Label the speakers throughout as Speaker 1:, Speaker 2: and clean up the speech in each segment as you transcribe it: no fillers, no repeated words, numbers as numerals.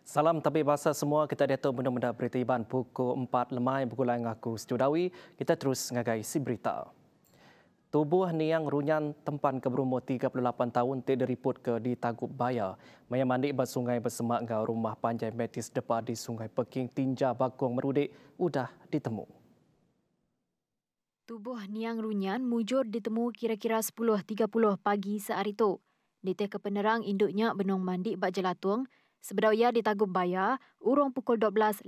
Speaker 1: Salam tabik bahasa semua, kita datuk benda-benda berita iban pukul 4 lemai bergulai ngaku Setudawi. Kita terus ngagai si berita. Tubuh niang runyan tempan ke berumur 38 tahun tidak diriput ke di Tagub Baya. Maya mandi bat sungai bersemak ngau rumah panjai metis depan di Sungai Peking Tinja Bakong Merudik udah ditemu.
Speaker 2: Tubuh niang runyan mujur ditemu kira-kira 10.30 pagi sehari tu. Ditek ke penerang induknya benong mandi bat jelatung. Sebedaya di Tagub Baya, urung pukul 12.15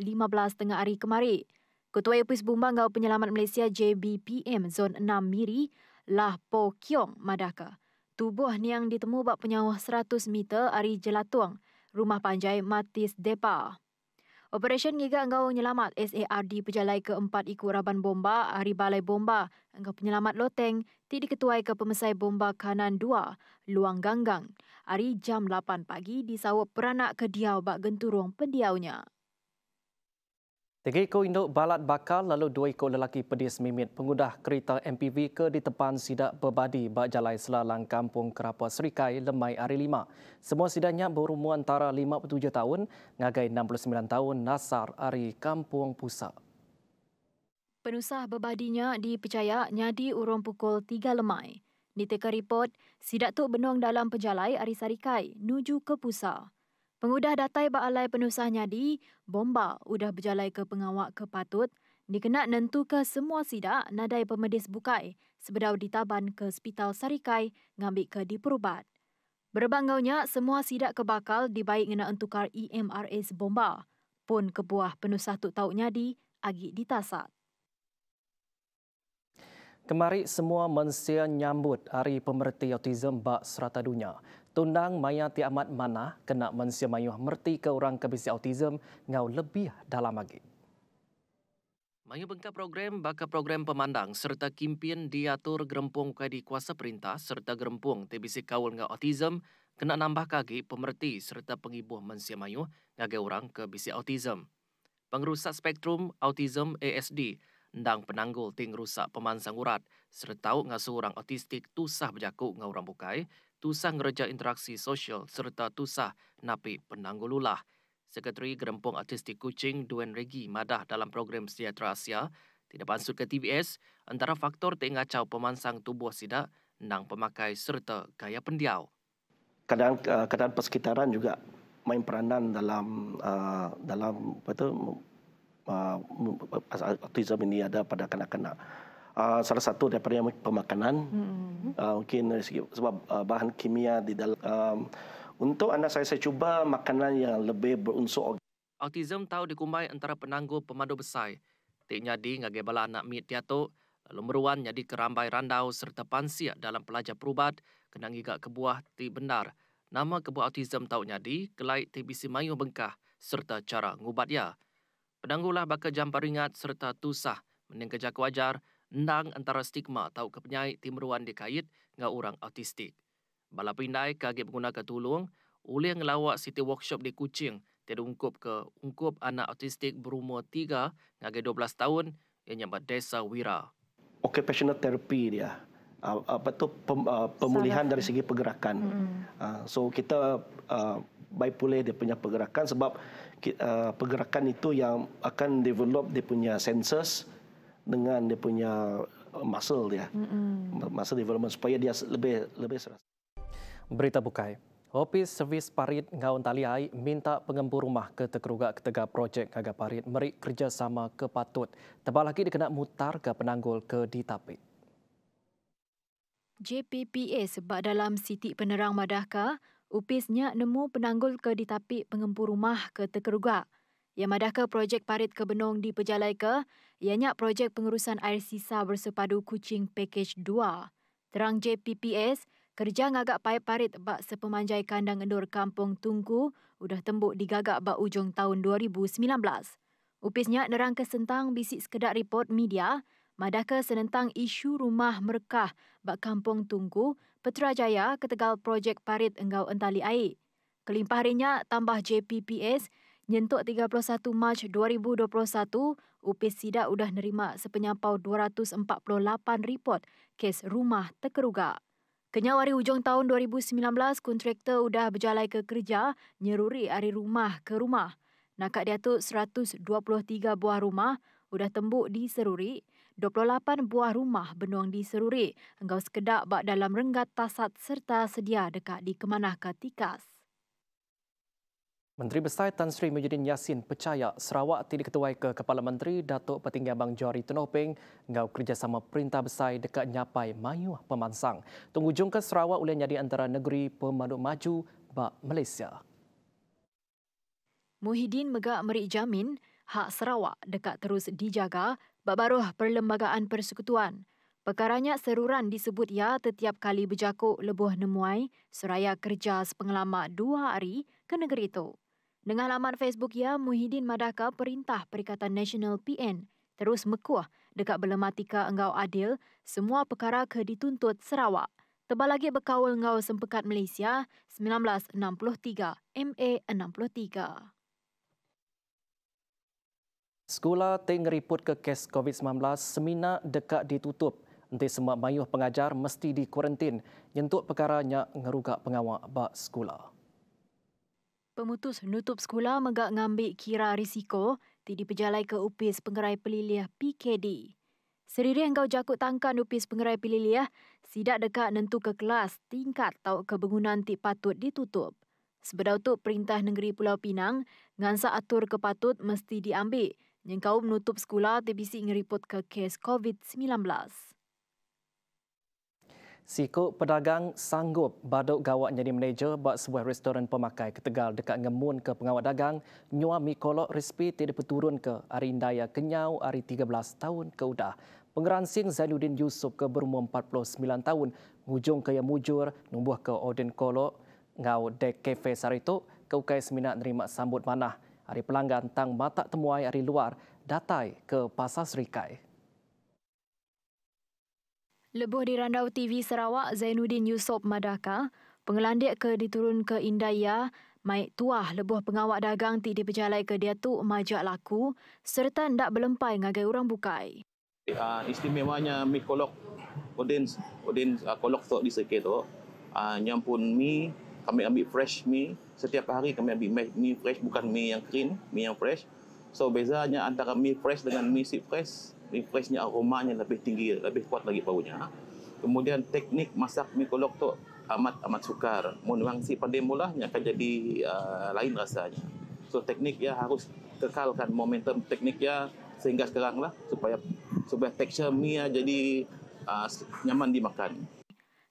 Speaker 2: tengah hari kemari. Ketua Opis Bumbang Gau Penyelamat Malaysia JBPM Zon 6 Miri, Lah Po Kiong Madaka. Tubuh niang ditemu bak penyawah 100 meter hari jelatung, rumah panjai Matis Depa. Operasyon Giga Engkau Nyelamat SARD pejalai ke-4 ikut Raban Bomba Hari Balai Bomba Engkau Penyelamat Loteng ti diketuai ke Pemesai Bomba Kanan 2 Luang Ganggang. Hari jam 8 pagi disawap peranak ke diau bak genturung pendiaunya.
Speaker 1: 3 ekor induk balat bakal lalu 2 ekor lelaki pedis mimit pengudah kereta MPV ke di tepan sidak berbadi bak jalai selalang kampung Kerapa Serikai Lemai hari 5. Semua sidaknya berumur antara 57 tahun ngagai 69 tahun Nasar hari Kampung Pusat.
Speaker 2: Penusah berbadinya dipercaya nyadi urung pukul 3 lemai. Diteka report, sidak tu benong dalam pejalai hari Sarikai nuju ke Pusat. Pengudah datai baalai penusah nyadi, bomba udah berjalai ke pengawak ke patut, dikena nentu ke semua sidak nadai pemedis bukai sebedau ditaban ke Hospital Sarikai ngambil ke diperubat. Berbanggaunya semua sidak kebakal dibaik ngena entukar EMRS bomba. Pun kebuah penusah tu tahu nyadi, agi ditasat.
Speaker 1: Kemari semua mensia nyambut Hari Pemerti Autism bak serata dunia. Tundang Maya Ti Amat Mana kena mensia mayuh merti ke orang kebisi autism ngau lebih dalam lagi. Mayu bengkak program baka program pemandang serta kimpin diatur gerempung kadi kuasa perintah serta gerempung TBC kaul ngau autism kena nambah kaki pemerti serta pengibuh mensia mayuh ngagai orang kebisi autism. Pengerusak spektrum autism ASD ndang penanggul ting rusak pemansang urat serta ngasuh orang autistik tusah berjakuk ngau orang bukai, tusah ngereja interaksi sosial serta tusah napi penanggul ulah. Sekretari Gerempung Autistik Kuching Duen Regi madah dalam program Sejahtera Asia tidak pansut ke TBS antara faktor tengacau pemansang tubuh sidak ndang pemakai serta gaya pendiau.
Speaker 3: Keadaan persekitaran juga main peranan dalam autism ini ada pada kanak-kanak. Salah satu daripada yang pemakanan, mungkin sebab bahan kimia di dalam. Untuk anak saya cuba makanan yang lebih berunsur organik.
Speaker 1: Autism tahu dikumbai antara penangguh pemandu besar. Tik nyadi ngagai bala anak mit tiatuk, lalu meruan nyadi kerambai randau serta pansia dalam pelajar perubat kena ngigak kebuah ti benar. Nama kebuah autism tahu nyadi kelai TBC Mayu Bengkah serta cara ngubat ya. Penanggulah bakal jam peringat serta tusah mending kerja kewajar ndang antara stigma tahu kepenyai ti meruan dikait ngau orang autistik. Bala pindai kage menggunakan tulung, oleh ngelawak City Workshop di Kuching, tiada ungkup anak autistik berumur 3 ngagai 12 tahun yang nyambat Desa Wira.
Speaker 3: Occupational therapy dia. Pemulihan dari segi pergerakan. So kita baik pulih dia punya pergerakan sebab pergerakan itu yang akan develop dia punya senses dengan dia punya muscle dia. Muscle development supaya dia lebih serasa.
Speaker 1: Berita bukai. Opis Servis Parit Ngaun Taliai minta pengempur rumah ke tekerugak ketega projek Gaga Parit merik kerjasama ke patut. Tebal lagi dikena mutar ke penanggul ke ditapik.
Speaker 2: JPPA sebab dalam Siti Penerang Madahka, upisnya nemu penanggul ke ditapik pengempur rumah ke tekerugak. Yang Madahka projek Parit ke Benong di Pejalai ke, ianya projek pengurusan air sisa bersepadu Kuching Package 2. Terang JPPS, kerja ngagak paip parit bak sepemanjai kandang endur Kampung Tungku udah tembuk digagak bak ujung tahun 2019. Upisnya nerang kesentang bisik sekedar report media, madaka senentang isu rumah merekah bak Kampung Tungku, Petrajaya ketegal projek parit enggau entali air. Kelimpah harinya tambah JPPS, nyentuk 31 Mac 2021, upis sidak udah nerima sepenyampau 248 report kes rumah terkerugak. Kenyau hari hujung tahun 2019, kontraktor udah berjalai ke kerja nyeruri ari rumah ke rumah. Nakak diatuk 123 buah rumah udah tembuk diseruri, 28 buah rumah benuang diseruri, engkau sekedak bak dalam renggat tasat serta sedia dekat di Kemanah ke Tikas.
Speaker 1: Menteri Besar Tan Sri Muhyiddin Yassin percaya Sarawak tidak ketuai ke Kepala Menteri Datuk Petinggi Abang Johari Tunopeng ngau kerjasama Perintah Besar dekat nyapai mayuh pemansang. Tunggujung ke Sarawak boleh jadi antara negeri pemandu maju bak Malaysia.
Speaker 2: Muhyiddin megak merik jamin hak Sarawak dekat terus dijaga bak baruh Perlembagaan Persekutuan. Perkaranya seruran disebut ia setiap kali berjakuk lebuh nemuai seraya kerja sepengalaman 2 hari ke negeri itu. Dengan laman Facebook ia, Muhyiddin madaka Perintah Perikatan Nasional PN terus mekuah dekat belematika enggau adil semua perkara ke dituntut Sarawak. Tebal lagi berkawal engau Sempekat Malaysia 1963 MA 63.
Speaker 1: Sekolah teng ngeriput ke kes COVID-19, seminar dekat ditutup. Nanti semua mayuh pengajar mesti dikuarantin. Nyentuk perkaranya ngerugak pengawal bak sekolah.
Speaker 2: Pemutus nutup sekolah megak ngambil kira risiko di pejalai ke Upis Pengerai Peliliah PKD. Seriri engkau jakut tangkan Upis Pengerai Peliliah sidak dekat nentu ke kelas tingkat tau kebangunan ti patut ditutup. Sebedau tu Perintah Negeri Pulau Pinang ngansa atur kepatut mesti diambil. Nyengkau menutup sekolah TBC ngeriput ke kes COVID-19.
Speaker 1: Sikuk pedagang sanggup baduk gawak jadi manager bak sebuah restoran pemakai ke Tegal dekat ngemun ke pengawal dagang nyua mi kolok resipi tidak berturun ke hari indaya Kenyau hari 13 tahun ke udah. Pengeransing Zainuddin Yusof ke berumur 49 tahun hujung ke yang mujur numbuh ke Odin Kolok ngau dek kafe sarito ke ukai seminat nerima sambut manah hari pelanggan tang mata temuai hari luar datai ke Pasar Serikai.
Speaker 2: Lebuh di Randau TV Sarawak, Zainuddin Yusof madaka, pengelandik ke diturun ke Indaya, mai tuah lebuh pengawak dagang ti diperjalai ke dia tu majak laku, serta ndak belempai ngagai orang bukai.
Speaker 4: Istimewanya mi kolok Odin kolok tu di sekit tu, nyampun mi, kami ambil fresh mi, setiap hari kami ambil mi fresh, bukan mi yang clean, mi yang fresh. So bezanya antara mi fresh dengan mi si fresh, mi freshnya aromanya lebih tinggi, lebih kuat lagi baunya. Kemudian teknik masak mi kolok tu amat sukar. Memang si pandai mulanya akan jadi lain rasanya. So teknik ya harus kekalkan momentum tekniknya sehingga sekarang lah supaya tekstur mi jadi nyaman dimakan.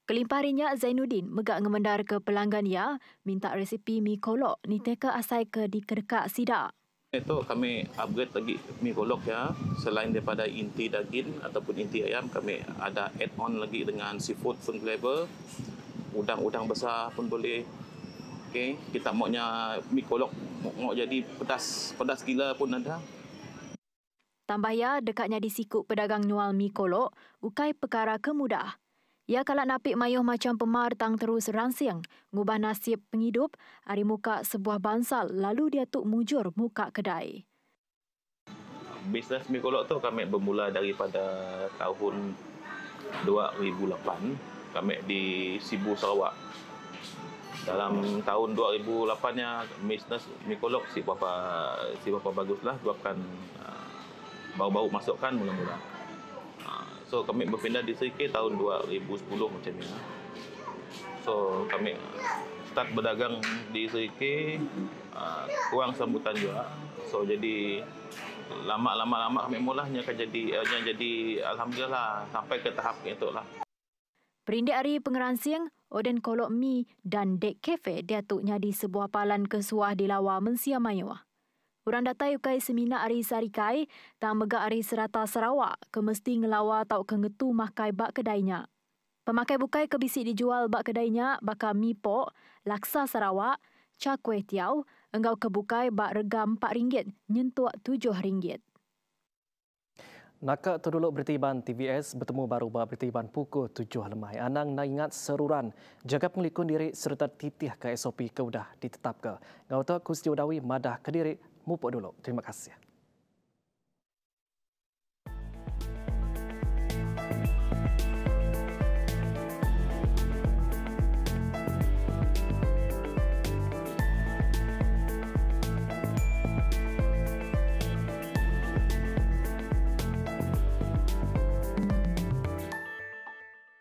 Speaker 2: Kelimparinya Zainuddin megak ngemendar ke pelanggan ya minta resipi mi kolok ni teka asai ke di kedekak sidak.
Speaker 4: Itu kami upgrade lagi mi kolok ya. Selain daripada inti daging ataupun inti ayam, kami ada add on lagi dengan seafood fun flavor. Udang besar pun boleh. Okey, kita maunya mi kolok mau jadi pedas gila pun ada.
Speaker 2: Tambah ya dekatnya di sikuk pedagang nyual mi kolok, ukai perkara kemudah. Ya kalau napik mayuh macam pemar tang terus rangsing, ngubah nasib penghidup, hari muka sebuah bansal lalu dia tuk mujur muka kedai.
Speaker 4: Bisnes mi kolok tu kami bermula daripada tahun 2008. Kami di Sibu Sarawak. Dalam tahun 2008-nya bisnes mi kolok si berapa baguslah sebabkan bau-bau masukkan mula-mula. So kami berpindah di Serikay tahun 2010 macam ni. So kami start berdagang di Serikay, kurang sambutan juga. So jadi lama kami mulanya akan jadi alhamdulillah sampai ke tahap itu lah.
Speaker 2: Perindik hari pengeransing, Odin Kolok Mi dan Dek Cafe diatuknya di sebuah palan kesuah di Lawa Mensia Mayuh. Orang datai ukai seminar hari Sarikai, tak megak hari serata Sarawak, kemesti ngelawa tau kengetu makai bak kedainya. Pemakai bukai kebisi dijual bak kedainya, bakal mi pok, laksa Sarawak, cak kueh tiaw, enggau kebukai bak regam RM4, nyentuak RM7.
Speaker 1: Nakak terduluk bertiban TVS bertemu baru bak bertiban pukul 7 lemai. Anang nak ingat seruran, jaga pengelikun diri serta titih ke SOP keudah ditetapkan. Ngau tak Kusti Udawi madah ke diri, mupuk dulu. Terima kasih.